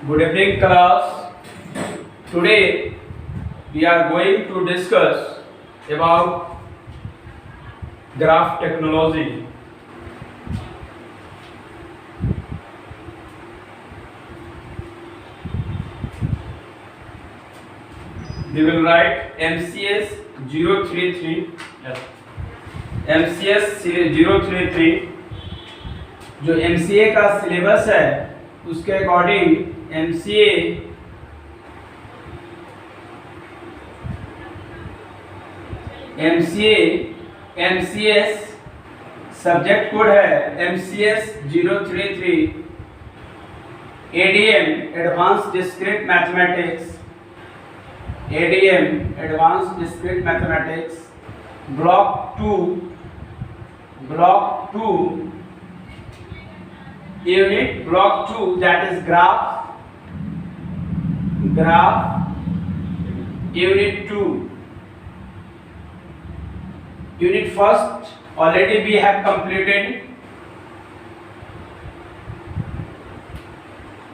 Good evening, class. Today we are going to discuss about graph technology. We will write MCS 033. Yes. MCS 033 जो MCA का syllabus है उसके according MCS subject code है MCS 033 ADM advance discrete mathematics block 2 unit block 2, that is graph unit 2. Unit first already we have completed.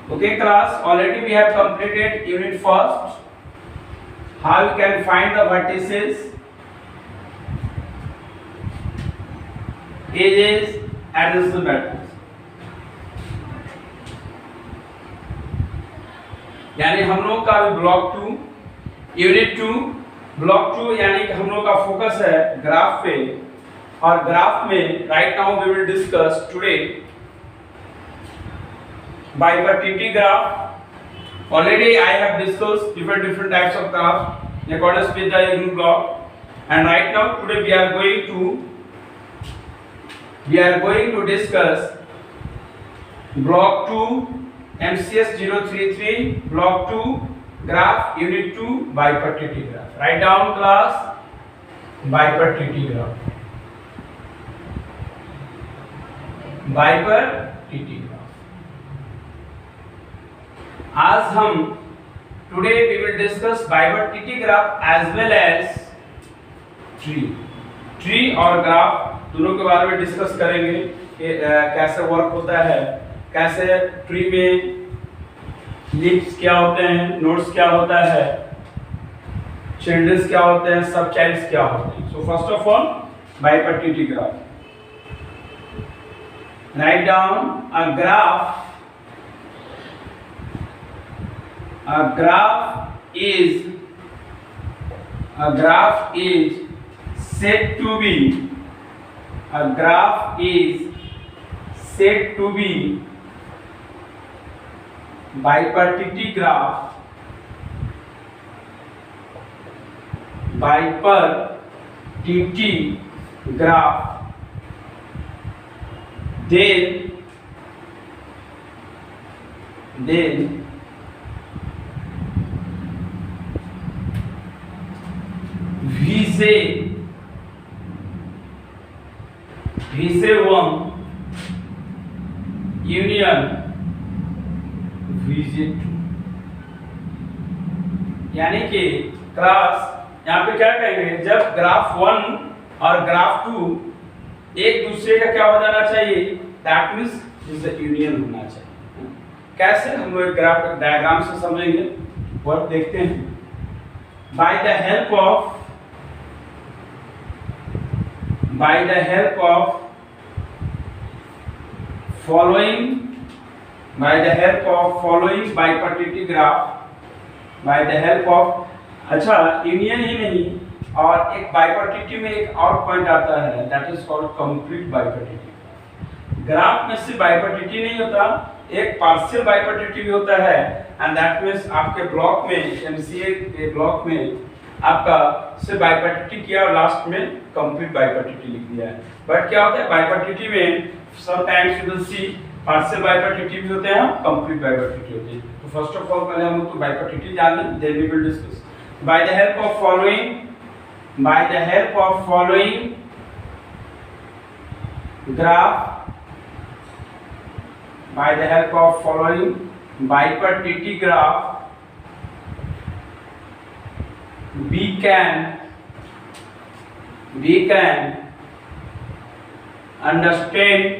Okay class, already we have completed unit first. How you can find the vertices, edges, adjacent matrix. यानी हम लोग का block 2 unit 2 block 2 यानी कि हम लोग का focus है ग्राफ पे, और ग्राफ में right now we will discuss today bipartite graph. Already I have discussed different types of graph in accordance with the given block, and right now today we are going to discuss block 2 MCS 033 block 2 graph unit 2 bipartite graph. Write down class bipartite graph. आज हम today we will discuss bipartite graph as well as tree और graph दोनों के बारे में discuss करेंगे कि कैसे वर्क होता है, कैसे ट्री में लीव्स क्या होते हैं, नोड्स क्या होता है, चिल्ड्रंस क्या होते हैं, सब चाइल्ड्स क्या होते हैं. So first of all bipartite graph. Write down a graph is said to be bipartite graph then we say one union VJ2. यानी कि क्लास यहाँ पे क्या कहेंगे, जब ग्राफ 1 और ग्राफ 2 एक दूसरे का क्या हो जाना चाहिए, that means is the union होना चाहिए. कैसे हम लोग ग्राफ डायग्राम से समझेंगे, वर्क देखते हैं. By the help of following bipartite graph, by the help of अच्छा यूनियन ही नहीं, और एक बाइपर्टिटी में एक और पॉइंट आता है, that is called complete bipartite. Graph में सिर्फ बाइपर्टिटी नहीं होता, एक पार्शियल बाइपर्टिटी भी होता है, एंड दैट मींस आपके ब्लॉक में एमसीए के ब्लॉक में आपका सिर्फ बाइपर्टिटी किया और लास्ट में कंप्लीट बाइपर्टिटी लिख दिया है. बट क्या होता है बाइपर्टिटी में sometimes you will see partial bipartite भी होते हैं, कंप्लीट बाइपर्टिटी होते हैं. तो फर्स्ट ऑफ ऑल पहले हम लोग तो बाइपर्टिटी जान लें, then we will discuss. By the help of following bipartite graph, we can understand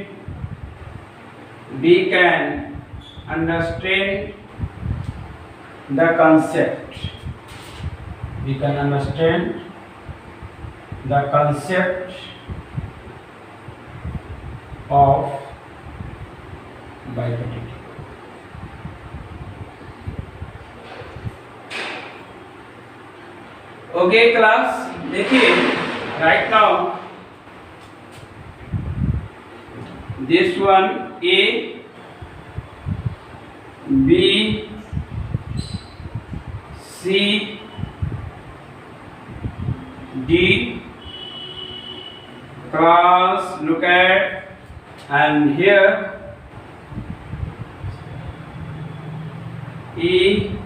the concept, we can understand the concept of bipartite. Okay class, देखिए right now this one A, B, C, D. Class, look at, and here E,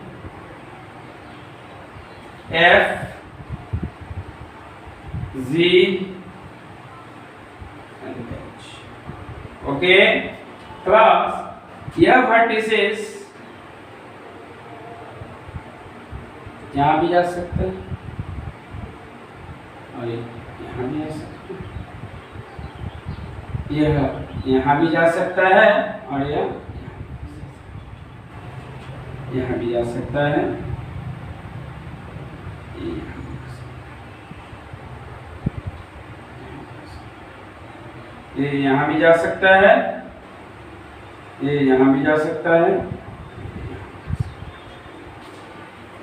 F, Z and H. Okay class, यह vertices यहाँ भी जा सकते हैं और यहाँ भी जा सकते हैं, यह यहाँ भी जा सकता है और यह यहाँ भी जा सकता है, ये यहाँ भी जा सकता है, ये यहाँ भी जा सकता है।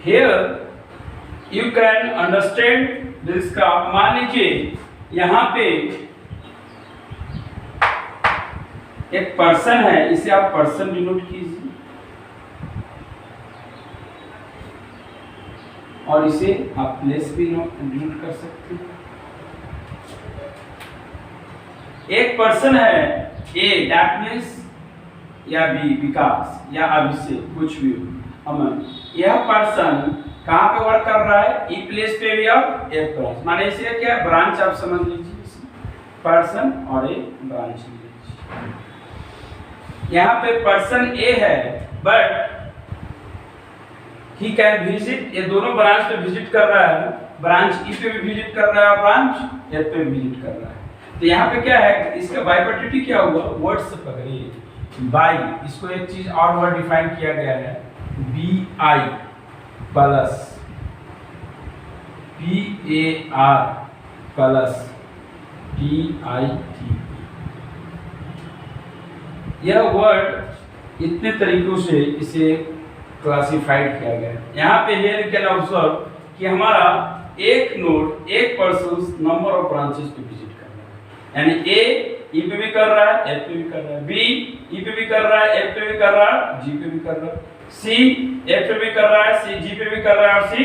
Here you can understand this graph. मान लीजिए यहाँ पे एक पर्सन है, इसे आप पर्सन डिनोट कीजिए और इसे आप प्लेस भी डिनोट कर सकते हैं। एक पर्सन है ए, दैट मीन्स या बी विकास या अभिषेक, कुछ भी अमन, यह पर्सन कहाँ पे वर्क कर रहा है? ई प्लेस पे भी और ए प्लस, माने इसे क्या ब्रांच आप समझ लीजिए, पर्सन और ए ब्रांच लीजिए। यहाँ पे पर्सन ए है बट ही कैन विजिट, ये दोनों ब्रांच पे विजिट कर रहा है, ब्रांच ई पे भी विजिट कर रहा है और ब्रांच ए पे भी विजिट कर रहा है। तो यहाँ पे क्या है, इसका बाइपर्टिटी क्या हुआ, वर्ड से पकड़िए बाई, इसको एक चीज और वर्ड डिफाइन किया गया है, B I plus P A R plus T I T. यह वर्ड इतने तरीकों से इसे क्लासिफाइड किया गया है। यहाँ पे हियर कैन ऑब्जर्व कि हमारा एक नोड एक पर्सन नंबर ऑफ ब्रांचेस पे विजिट कर रहा है, यानी ए ई पे भी कर रहा है, एफ पे भी कर रहा है, बी ई पे भी कर रहा है, एफ पे भी कर रहा है, जी पे भी कर रहा है, सी एफ पे भी कर रहा है, सी जी पे भी कर रहा है और सी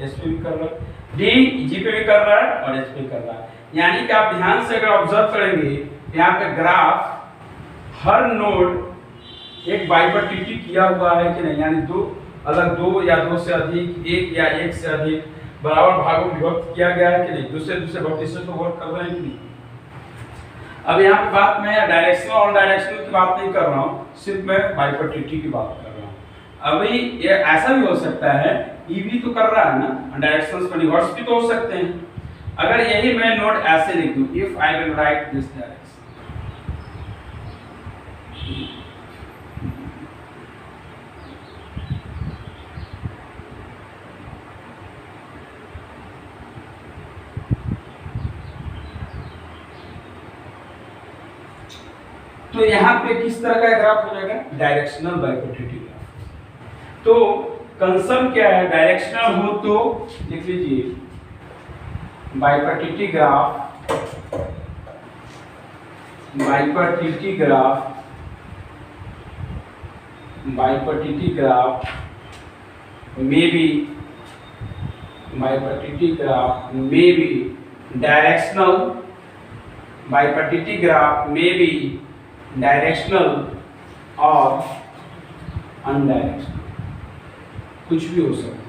एस पे भी कर रहा है, डी जी पे भी कर रहा है और एच पे कर रहा है। यानी कि आप ध्यान से अगर ऑब्जर्व करेंगे यहाँ पे ग्राफ हर नोड एक बाइपर्टिटी किया हुआ है कि नहीं, यानी दो या दो से अधिक, एक या एक से अधिक बराबर भागों में विभक्त किया गया है कि नहीं, दूसरे वर्टिसेस पे वर्क कर रहे हैं कि नहीं। अब यहाँ पे बात मैं डायरेक्शनल और डायरेक्शनल की बात नहीं कर रहा हूँ, सिर्फ मैं बाइपर्टिटी की बात कर रहा हूँ। अभी ये ऐसा भी हो सकता है, ई भी तो कर रहा है ना, डायरेक्शंस पर रिवर्स भी तो हो सकते हैं। अगर यही मैं नोट ऐसे लिख दूं, if I will write this direction, तो यहाँ पे किस तरह का ग्राफ हो जाएगा, डायरेक्शनल बाइपर्टिटी ग्राफ। तो कंसर्न क्या है, डायरेक्शनल हो तो लिख लीजिए बाइपर्टिटी ग्राफ, बाइपर्टिटी ग्राफ, बाइपर्टिटी ग्राफ में भी, बाइपर्टिटी ग्राफ में भी डायरेक्शनल, बाइपर्टिटी ग्राफ में भी डायरेक्शनल और अनडायरेक्शनल, कुछ भी हो सकता है।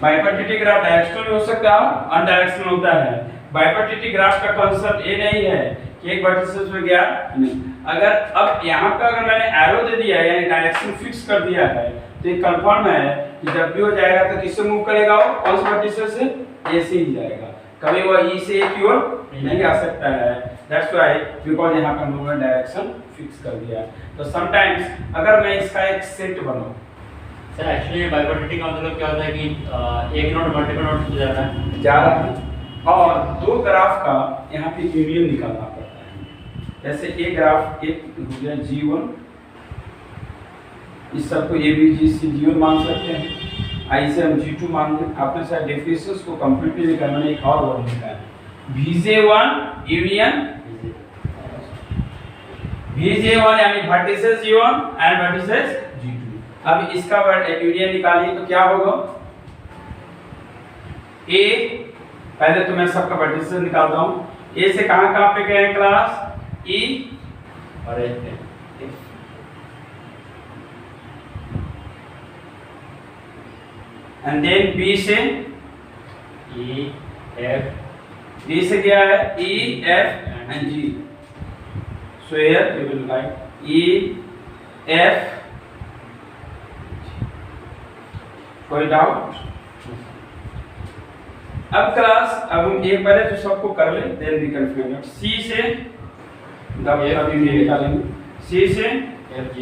बाइपर्टिटी ग्राफ डायरेक्शनल भी हो सकता है, अनडायरेक्शनल होता है। बाइपर्टिटी ग्राफ का कंसेप्ट ये नहीं है कि एक वर्टिसेस में गया नहीं, अगर अब यहाँ पे अगर मैंने एरो दे दिया है, यानी डायरेक्शन फिक्स कर दिया है, तो ये कंफर्म है कि जब भी हो जाएगा तो किससे मूव करेगा, वो कौन से वर्टिसेस से, ए से ही जाएगा, कभी वो ई से ए की ओर नहीं आ सकता है। दैट्स व्हाई बिकॉज यहाँ पर हमने डायरेक्शन फिक्स कर दिया है। तो समटाइम्स अगर मैं इसका एक सेट बनाऊं सर, एक्चुअली बाइपर्टिटी का मतलब क्या होता है कि एक नोड मल्टीपल नोड से जा रहा है और दो ग्राफ का यहाँ पे यूनियन निकालना पड़ता है। जैसे एक ग्राफ एक हो गया G1, इस सब को ABGC मान सकते हैं, आई से हम G2 मान लें। आपने शायद डेफिनेशंस को कंप्लीटली निकालना है, एक और वर्ड लिखा है VJ1 यूनियन VJ1 यानी vertices G1 and vertices G2। अब इसका यूनियन निकालिए तो क्या होगा, A, पहले तो मैं सबका वर्टिसेस निकालता हूं, A से कहां पे गए क्लास, E और F। एंड देन B से E, F, D से क्या है E, F and G। So here we will write E, F। कोई डाउट? अब क्लास अब हम एक पहले तो सबको कर ले, then we can find out. C से अभी भी निकालेंगे, C से F, G,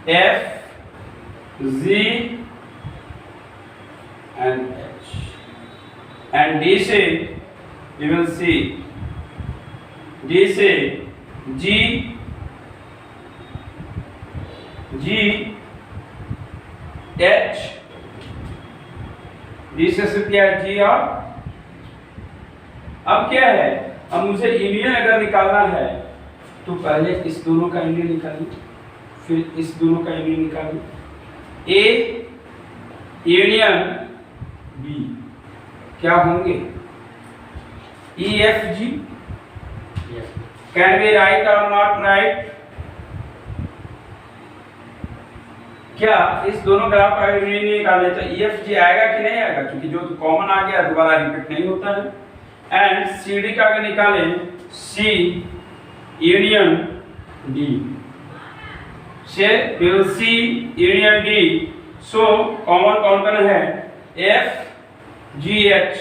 F, Z and H, and D से we will see D से G, G, H, D से सिर्फ क्या है G। और अब क्या है, अब मुझे यूनियन अगर निकालना है तो पहले इस दोनों का यूनियन निकालिए, फिर इस दोनों का यूनियन निकालिए। A यूनियन B क्या होंगे, EFG। कैन बी राइट और नॉट राइट? क्या इस दोनों ग्राफ का यूनियन निकाले तो EFG आएगा कि नहीं आएगा, क्योंकि जो कॉमन आ गया दोबारा रिपीट नहीं होता है। एंड CD का अगर निकालें C यूनियन D से फिर C union D, so common कौन कौन है FGH,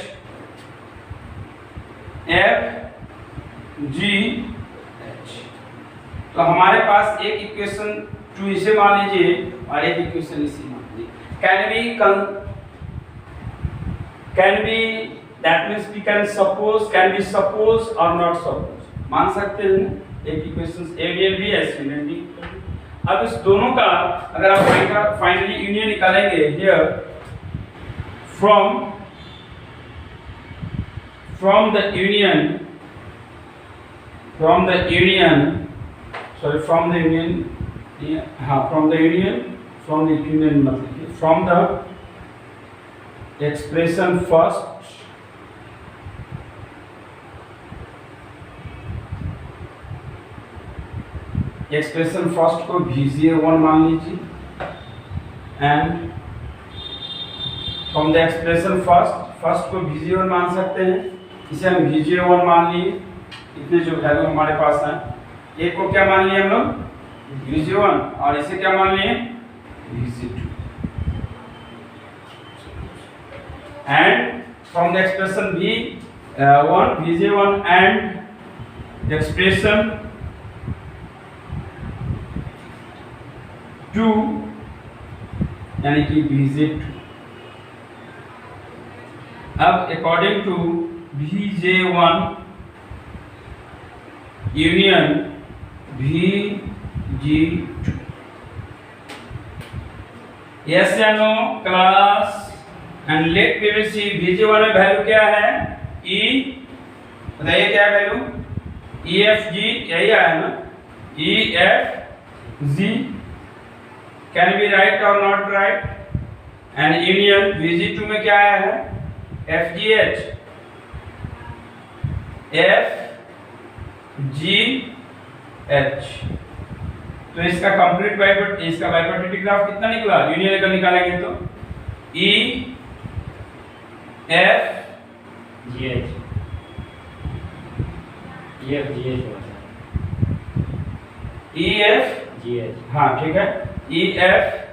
FGH। तो हमारे पास एक इक्वेशन 2 इसे मान लीजिए और एक इक्वेशन इसे मान लीजिए। Can be that means we can suppose, can be suppose और नॉट सपोज, मान सकते हैं एक equation A union B S union D। अब इस दोनों का अगर आप फाइनली यूनियन निकालेंगे here from the union from the union मतलब from the expression first को VJ1 मान लीजिए and from the expression first को VJ1 मान सकते हैं, इसे हम VJ1 मान लिए। इतने जो वैल्यू हमारे पास है, एक को क्या मान लिए हम लोग VJ1 और इसे क्या मान लिए VJ2। And from the expression VJ1 and the expression 2 यानी कि VJ2। अब according to VJ1 union VJ2, yes या no class? And let we will see VJ1 में वैल्यू क्या है E, बताइए क्या है वैल्यू EFG, यही आया ना EFG। कैन बी राइट और not right? And union VJ2 में क्या आया है FGH, FGH। तो इसका कंप्लीट इसका बाइपर्टिटी ग्राफ कितना निकला, यूनियन अगर निकालेंगे तो EFGH EFGH, हाँ ठीक है EFGH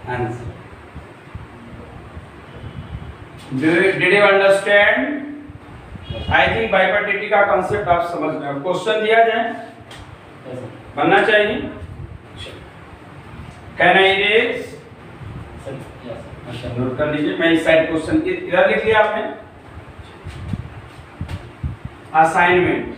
answer. Did you understand? I think bipartite का कॉन्सेप्ट आप समझ गए। अब क्वेश्चन दिया जाए बनना चाहिए। Can I raise? नोट कर लीजिए, मैं इस साइड क्वेश्चन के इधर लिख लिया आपने। असाइनमेंट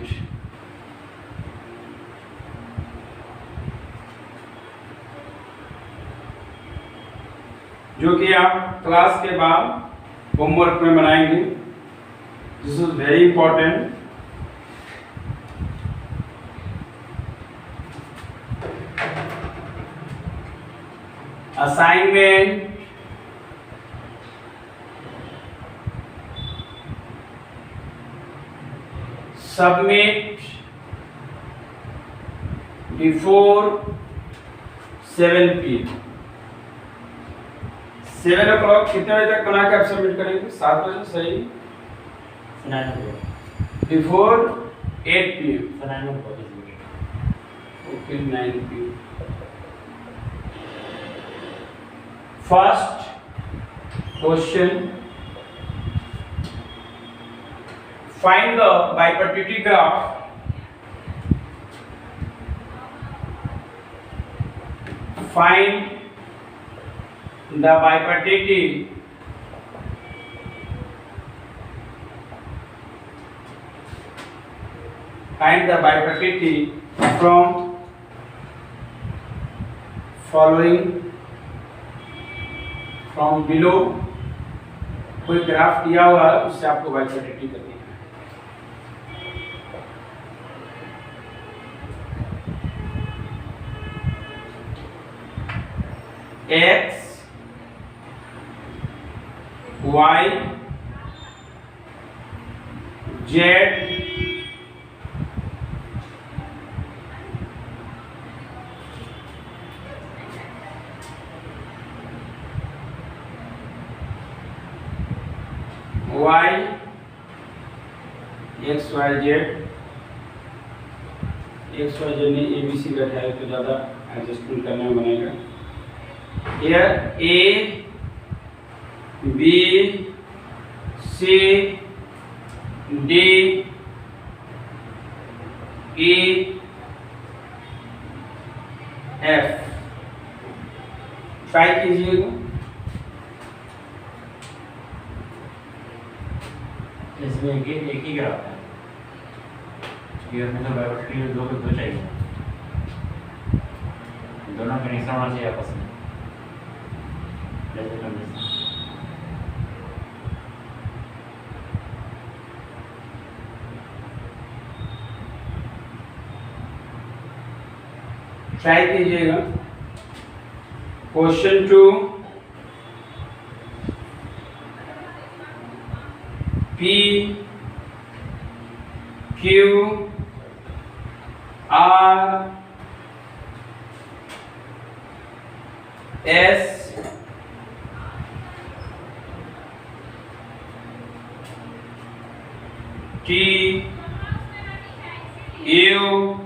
जो कि आप क्लास के बाद होमवर्क में बनाएंगे। This is very important. Assignment submit before 7 PM। 7 o'clock कितने बजे तक बना के आप सबमिट करेंगे? 7 बजे, सही। Before 8 PM। Okay, 9 PM। First question, find the bipartite graph find the bipartite from following from below। कोई ग्राफ दिया हुआ है, उससे आपको बाइपर्टिटी करनी है। x y z y x y z x y z ने a b c बैठा है तो ज़्यादा एडजस्टमेंट करने में बनेगा। Here A, B, C, D, E, F। Try कीजिएगा। इसमें एक ही ग्राफ है, ये हमें तो बाइपर्टिटी में दो चाहिए, दोनों कनेक्शन होना चाहिए आपस में। ट्राई कीजिएगा। Question 2, P Q R S T U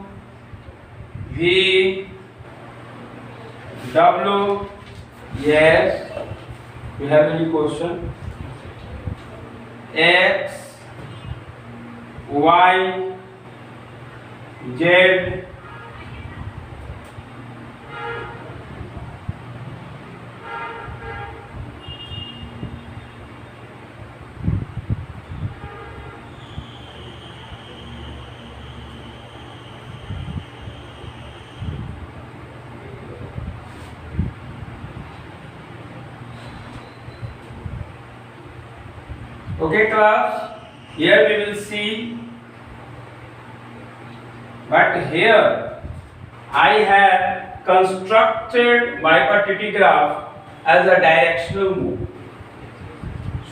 V W। Yes, we have any question? X Y Z Okay class, here we will see, but here I have constructed bipartite graph as a directional move.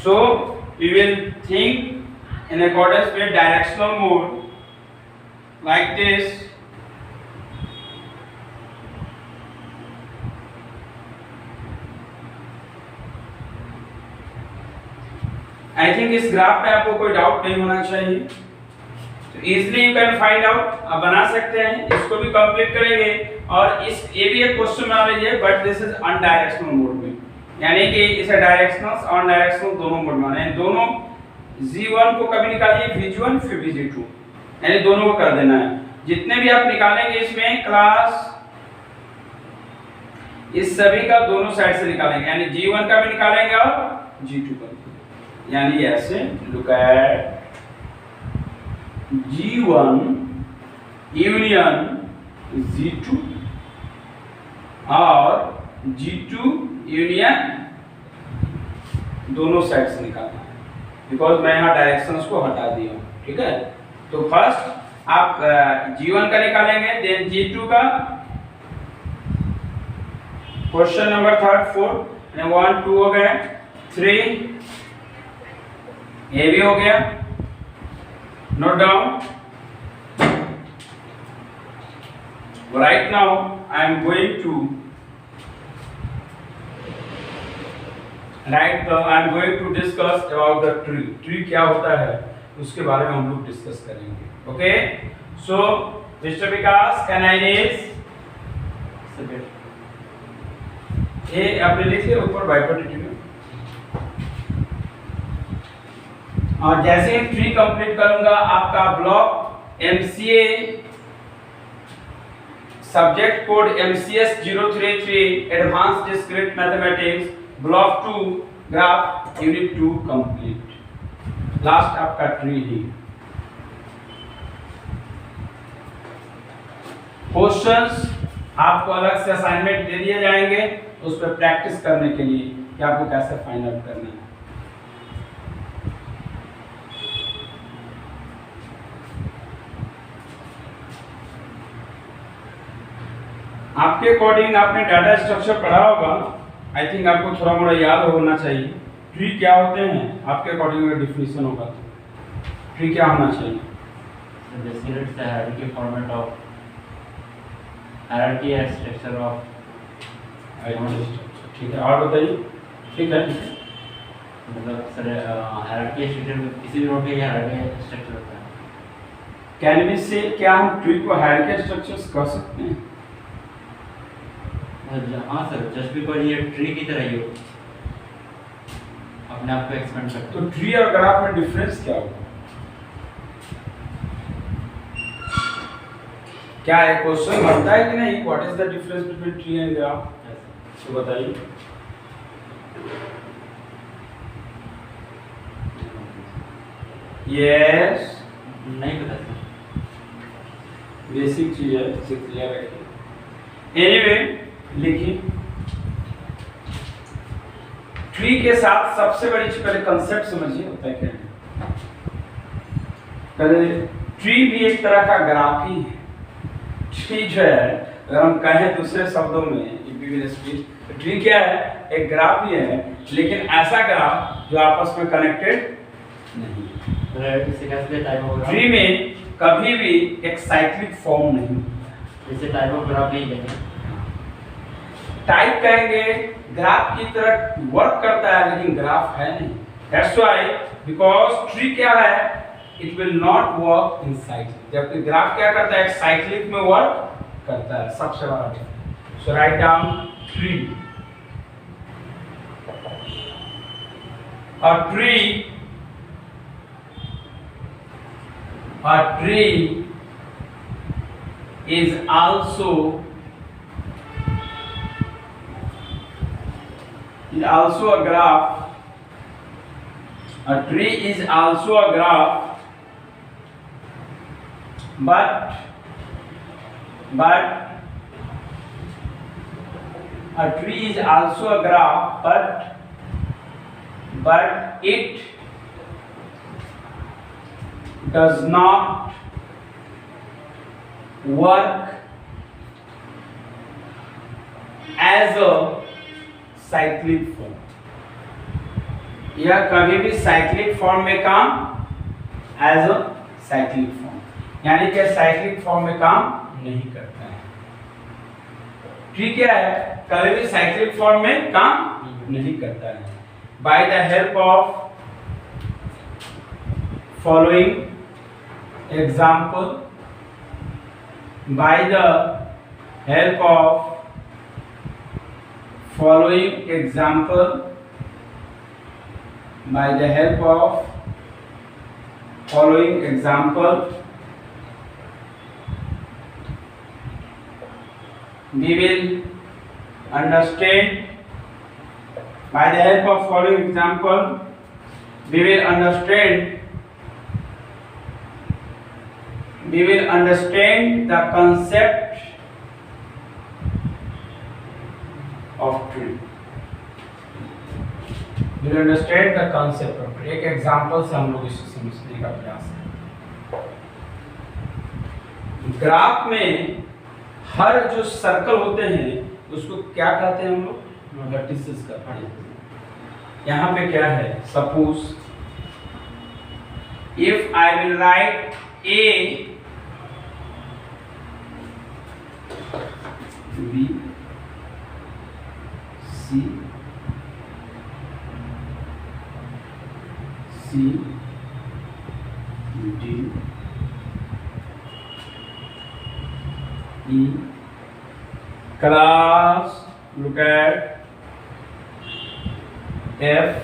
So we will think in accordance with directional mode like this. I think इस graph पे आपको कोई doubt नहीं होना चाहिए, तो easily you can find out. आप बना सकते हैं, इसको भी कंप्लीट करेंगे। और इस ये भी एक क्वेश्चन बना लीजिए, बट दिस इज अनडायरेक्शनल मोड में, यानी कि इसे डायरेक्शनल और डायरेक्शनल दोनों मोड में, यानी दोनों G1 को कभी निकालिए V1 फिर G2, यानी दोनों को कर देना है। जितने भी आप निकालेंगे इसमें क्लास, इस सभी का दोनों साइड से निकालेंगे, यानी G1 का भी निकालेंगे और G2 का भी। यानी ऐसे look at G1 union G2 और G2 यूनियन दोनों साइड से निकालना है, बिकॉज मैं यहाँ डायरेक्शंस को हटा दिया हूँ। ठीक है, तो फर्स्ट आप G1 का निकालेंगे, देन G2 का। क्वेश्चन नंबर 3, 4 1 2 हो गए, 3 ये भी हो गया। Note down. Right now I am going to discuss about the tree. Tree क्या होता है उसके बारे में हम लोग डिस्कस करेंगे। Okay, so mister Vikas, can I raise? ये आपने लिखे ऊपर बाइपर्टिटी में, और जैसे ही ट्री कंप्लीट करूंगा आपका block MCA subject code MCS 033 advance discrete mathematics block 2 graph unit 2 complete. Last आपका ट्री ही। क्वेश्चंस आपको अलग से असाइनमेंट दे दिए जाएंगे उस पर प्रैक्टिस करने के लिए कि आपको कैसे फाइंड आउट करना है। आपके अकॉर्डिंग आपने डाटा स्ट्रक्चर पढ़ा होगा, आई थिंक आपको थोड़ा मोड़ा याद होना चाहिए। ट्री क्या होते हैं आपके अकॉर्डिंग अगर डिफिनेशन होगा तो ट्री क्या होना चाहिए? Basically it's a hierarchy format of hierarchy and structure of ठीक है, और बताइए। ठीक है, मतलब सर हायरार्की स्ट्रक्चर में किसी भी नोड का हायरार्की स्ट्रक्चर होता है। कैन वी से क्या हम ट्री को हायरार्की स्ट्रक्चर्स कह सकते हैं? हाँ सर, जस्ट बिकॉज़ ये ट्री की तरह ही हो, अपने आप को एक्सपेंड करता है। तो ट्री और ग्राफ में डिफरेंस क्या होगा? क्या है क्वेश्चन बनता है कि नहीं? What is the difference between tree and graph? तो बताइए। यस, नहीं पता सर, बेसिक चीज है, इसे क्लियर रखिए। एनीवे लिखिए। ट्री के साथ सबसे बड़ी चीज पहले कंसेप्ट समझिए होता है क्या है। पहले ट्री भी एक तरह का ग्राफ ही है। ट्री जो है अगर हम कहें दूसरे शब्दों में ट्री क्या है? एक ग्राफ ही है, लेकिन ऐसा ग्राफ जो आपस में कनेक्टेड नहीं। इससे कैसे टाइप ऑफ ट्री में कभी भी एक साइक्लिक फॉर्म नहीं होता। इसे टाइप ऑफ ग्राफ नहीं कहेंगे, टाइप कहेंगे। ग्राफ की तरह वर्क करता है लेकिन ग्राफ है नहीं। दैट्स व्हाई बिकॉज़ ट्री क्या है? It will not work in cyclic, जबकि ग्राफ क्या करता है? एक साइक्लिक में वर्क करता है। सबसे बड़ा difference. So write down tree. A tree is also a graph. A tree is also a graph, but a tree is also a graph, but it does not work as a cyclic form। यह कभी भी cyclic form में काम as a cyclic form, यानी कि cyclic form में काम नहीं करता है। ट्री क्या है? कभी भी साइक्लिक फॉर्म में काम नहीं करता है। By the help of following example, by the help of following example by the help of following example we will understand by the help of following example we will understand the concept of tree. We will understand the concept of tree. एक example से हम लोग इसे समझने का प्रयास करें। Graph में हर जो सर्कल होते हैं उसको क्या कहते हैं हम लोग? वर्टिसेस कहते हैं। यहाँ पे क्या है? Suppose if I will write A B C D E class, look at F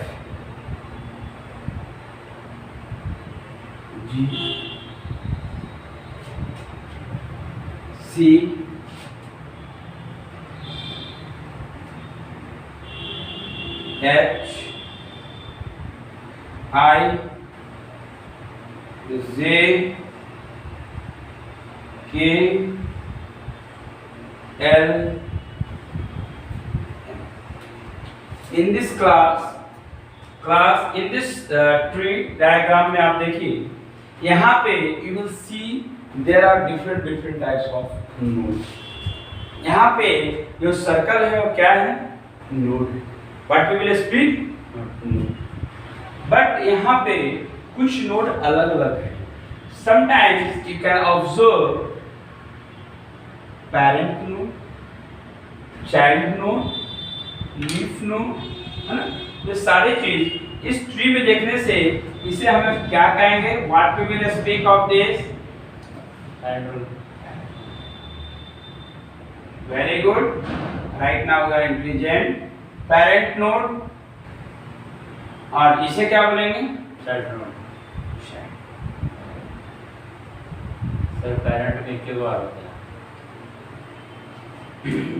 G C H I J K L in this in this tree diagram में आप देखिए यहाँ पे you will see there are different types of nodes. यहाँ पे जो circle है वो क्या है? नोड है। What we will speak? Node. But यहाँ पे कुछ नोड अलग अलग है। Sometimes you can observe parent node, child node, leaf node, है ना? ये सारी चीज इस ट्री में देखने से इसे हमें क्या कहेंगे? What we will speak of this? Very good. Right now you are intelligent. Parent node और इसे क्या बोलेंगे? Child node. सर पेरेंट में क्यों बार होता है?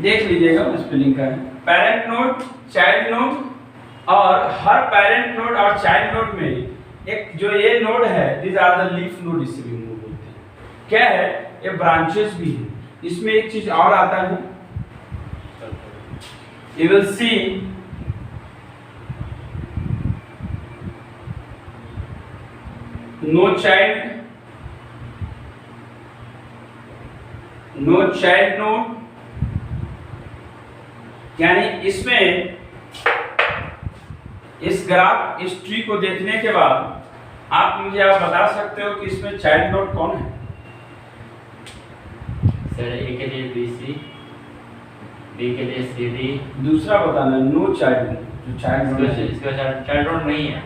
देख लीजिएगा स्पेलिंग का है। पेरेंट नोड, चाइल्ड नोड और हर पेरेंट नोड और चाइल्ड नोड में एक जो ये नोड है these are the leaf node इसे भी नोड बोलते हैं। क्या है? ये ब्रांचेस भी है। इसमें एक चीज और आता है you will see no child node यानी इसमें इस ग्राफ इस ट्री को देखने के बाद आप बता सकते हो कि इसमें चाइल्ड नोड कौन है? सर ए के लिए BC, B के लिए CD, दूसरा बताना नो चाइल्ड जो चाइल्ड नोड है इसका चाइल्ड नोड नहीं है।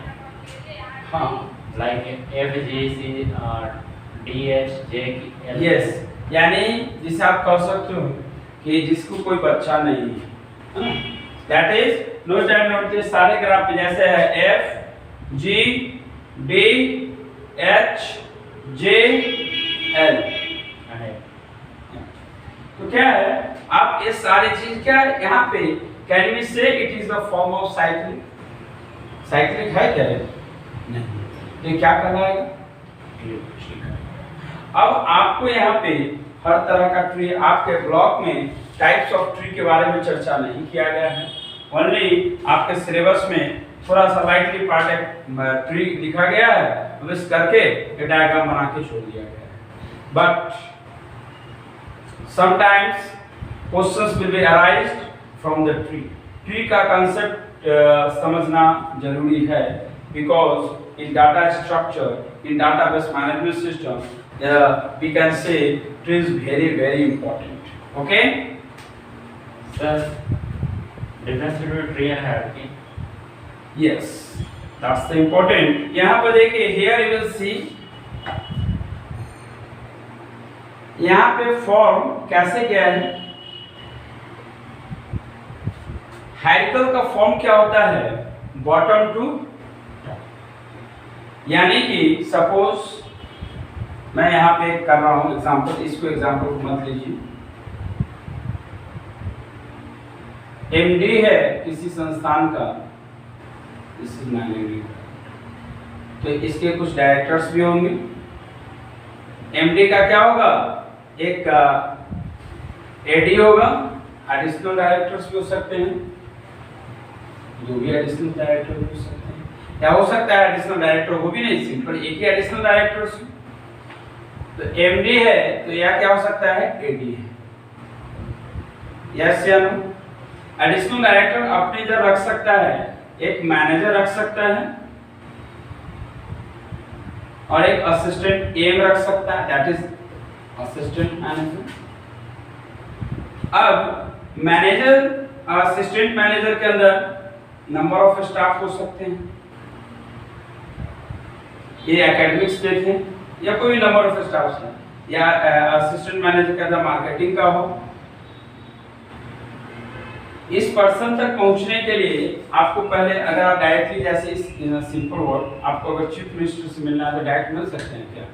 हाँ like F G C D H J L। Yes यानी जिसे आप कह सकते हो कि जिसको कोई बच्चा नहीं है that is no child node के सारे ग्राफ पे जैसे है F G D H J L तो क्या है? आप ये सारी चीज क्या है यहाँ पे कैन वी से it is the form of cyclic? Cyclic है क्या? नहीं। ये क्या कहलाएगा? अब आपको यहाँ पे हर तरह का ट्री आपके ब्लॉक में टाइप्स ऑफ ट्री के बारे में चर्चा नहीं किया गया है। ओनली आपके सिलेबस में थोड़ा सा लाइटली पार्ट ट्री लिखा गया है, विश करके एक डायग्राम बना के छोड़ दिया गया है। But sometimes questions will be arised from the tree. Tree का कंसेप्ट समझना जरूरी है because in data structure, in database management system, we can say tree is very important. Okay? Sir, difference between tree and hierarchy. Yes, that's the important. यहाँ पर देखिए here you will see यहाँ पे form कैसे गया है? Hierarchical का form क्या होता है? बॉटम टू, यानी कि सपोज मैं यहाँ पे कर रहा हूँ एग्जाम्पल, इसको एग्जाम्पल मत लीजिए। एमडी है किसी संस्थान का, इस मैनेजर, तो इसके कुछ डायरेक्टर्स भी होंगे। एमडी का क्या होगा? एक एडी होगा, एडिशनल डायरेक्टर्स भी हो सकते हैं, जो भी एडिशनल डायरेक्टर हो सकते हैं, या हो सकता है एडिशनल डायरेक्टर हो भी नहीं, सिंपल एक ही एडिशनल डायरेक्टर्स। तो एमडी है तो यह क्या हो सकता है? एडी है। यस या नो? एडिशनल डायरेक्टर अपने इधर रख सकता है, एक मैनेजर रख सकता है और एक असिस्टेंट एम रख सकता है, दैट इज असिस्टेंट मैनेजर। अब मैनेजर, असिस्टेंट मैनेजर के अंदर नंबर ऑफ स्टाफ हो सकते हैं, ये एकेडमिक्स देखें या कोई भी नंबर ऑफ स्टाफ है, या असिस्टेंट मैनेजर के अंदर मार्केटिंग का हो। इस पर्सन तक पहुंचने के लिए आपको पहले, अगर आप डायरेक्टली जैसे इस सिंपल वर्ड, आपको अगर चीफ मिनिस्टर से मिलना है तो डायरेक्ट मिल सकते हैं क्या?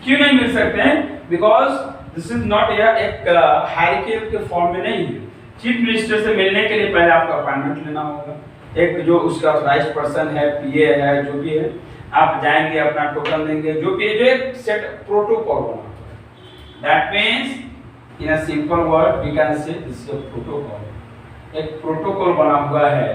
क्यों नहीं मिल सकते हैं? बिकॉज दिस इज नॉट एक हायरार्की के फॉर्म में नहीं है। चीफ मिनिस्टर से मिलने के लिए पहले आपको अपॉइंटमेंट लेना होगा, एक जो उसका राइट पर्सन है, पीए है, जो भी है, आप जाएंगे, अपना टोकन देंगे, जो भी जो एक सेट प्रोटोकॉल बना हुआ है। That means in a simple word we can say this is a protocol, एक प्रोटोकॉल बना हुआ है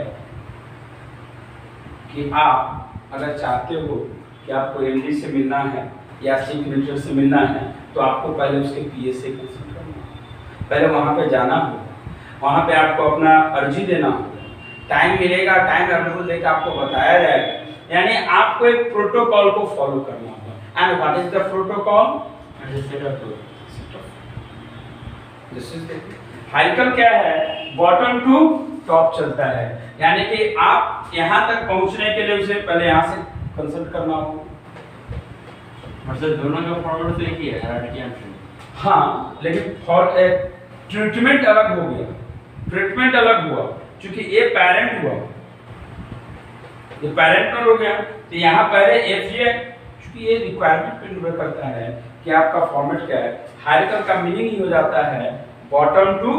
कि आप अगर चाहते हो कि आपको एमडी से मिलना है या चीफ मिनिस्टर से मिलना है तो आपको पहले उसके पीए से कंसल्ट करना होगा, पहले वहाँ पे जाना होगा, वहाँ पे आपको अपना अर्जी देना होगा, टाइम मिलेगा, टाइम अवेलेबल देकर आपको बताया जाएगा, यानी आपको एक प्रोटोकॉल को फॉलो करना होगा। And what is the protocol? Hierarchical क्या है? बॉटम टू टॉप चलता है, यानी कि आप यहाँ तक पहुँचने के लिए उसे पहले यहाँ से कंसल्ट करना होगा। मतलब दोनों का फॉर्मेट तो एक ही है, हायरार्की। हाँ, लेकिन फॉर ट्रीटमेंट अलग हो गया, ट्रीटमेंट अलग हुआ, क्योंकि ये पेरेंट हुआ, ये पेरेंट हो गया, तो यहाँ पहले एफजे, क्योंकि ये रिक्वायरमेंट पे निर्भर करता है कि आपका फॉर्मेट क्या है। हायरार्किकल का मीनिंग ही हो जाता है बॉटम टू,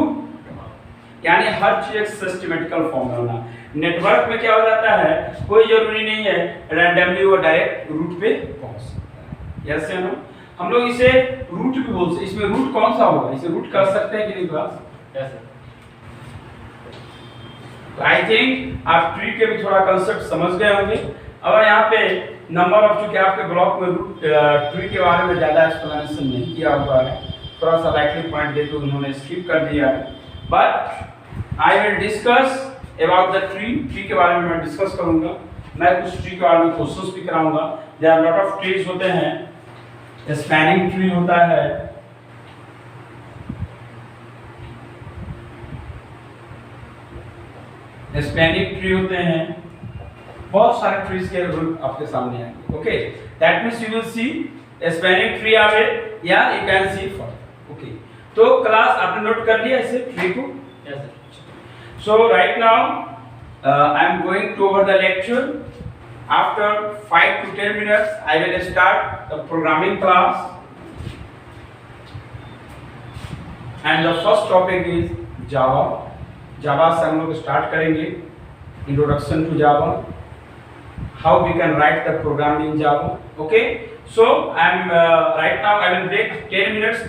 यानी हर चीज एक सिस्टमैटिकल फॉर्म में होना। नेटवर्क में क्या हो जाता है, कोई जरूरी नहीं है रैंडमली वो डायरेक्ट रूट पे पहुंच सकता है। यस या नो? हम लोग इसे रूट भी बोल सकते हैं। इसमें रूट कौन सा होगा, इसे रूट कर सकते हैं कि नहीं class? Yes sir. I think आप ट्री के भी थोड़ा कांसेप्ट समझ गए होंगे। अब यहाँ पे नंबर ऑफ, चूंकि आपके ब्लॉक में रूट ट्री के बारे में ज्यादा एक्सप्लेनेशन नहीं किया हुआ है, थोड़ा सा लाइकली पॉइंट देकर उन्होंने स्किप कर दिया है, but I will discuss about the tree के बारे में मैं डिस्कस करूंगा। मैं कुछ ट्री के बारे में क्वेश्चंस भी कराऊंगा। There are lot of trees होते हैं, स्पैनिंग ट्री होता है, स्पैनिंग ट्री होते हैं, बहुत सारे ट्रीज के रूल आपके सामने आएंगे। Okay, that means you will see spanning tree आवे या you can see for. Okay, तो क्लास आपने नोट कर लिया इसे ट्री को? Yes sir. So right now I am going to over the lecture. After 5 to 10 minutes I will start the programming class, and the first topic is Java. Java से हम लोग start करेंगे, introduction to Java, how we can write the program in Java. Okay, so I'm right now I will break 10 minutes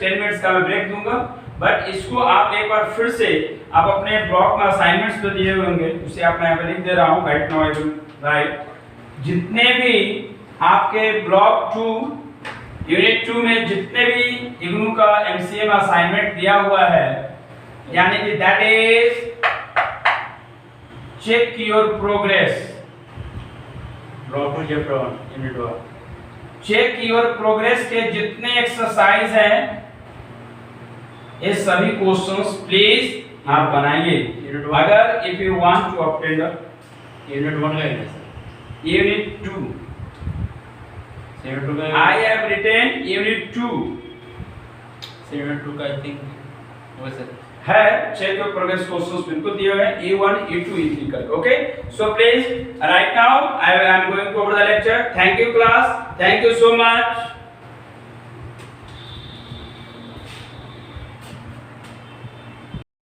का मैं break दूंगा, but इसको आप एक बार फिर से आप अपने ब्लॉक में असाइनमेंट्स जो दिए हुए होंगे उसे आप मैं यहाँ पे लिख दे रहा हूँ। Right now I will write जितने भी आपके ब्लॉक 2 यूनिट 2 में जितने भी इग्नू का एमसीए में असाइनमेंट दिया हुआ है, यानी कि that is check your progress, block 2 chapter 1 unit 1, check your progress के जितने एक्सरसाइज हैं ये सभी क्वेश्चंस प्लीज आप बनाइए। अगर if you want to obtain the unit 1 का है सर, यूनिट 2 यूनिट 2 का I have written unit 2 unit 2 का आई थिंक वो सर है, चेक योर प्रोग्रेस क्वेश्चंस बिल्कुल दिए हुए हैं E1 E2 E3 करके। Okay, so please right now I am going to over the lecture. Thank you class, thank you so much.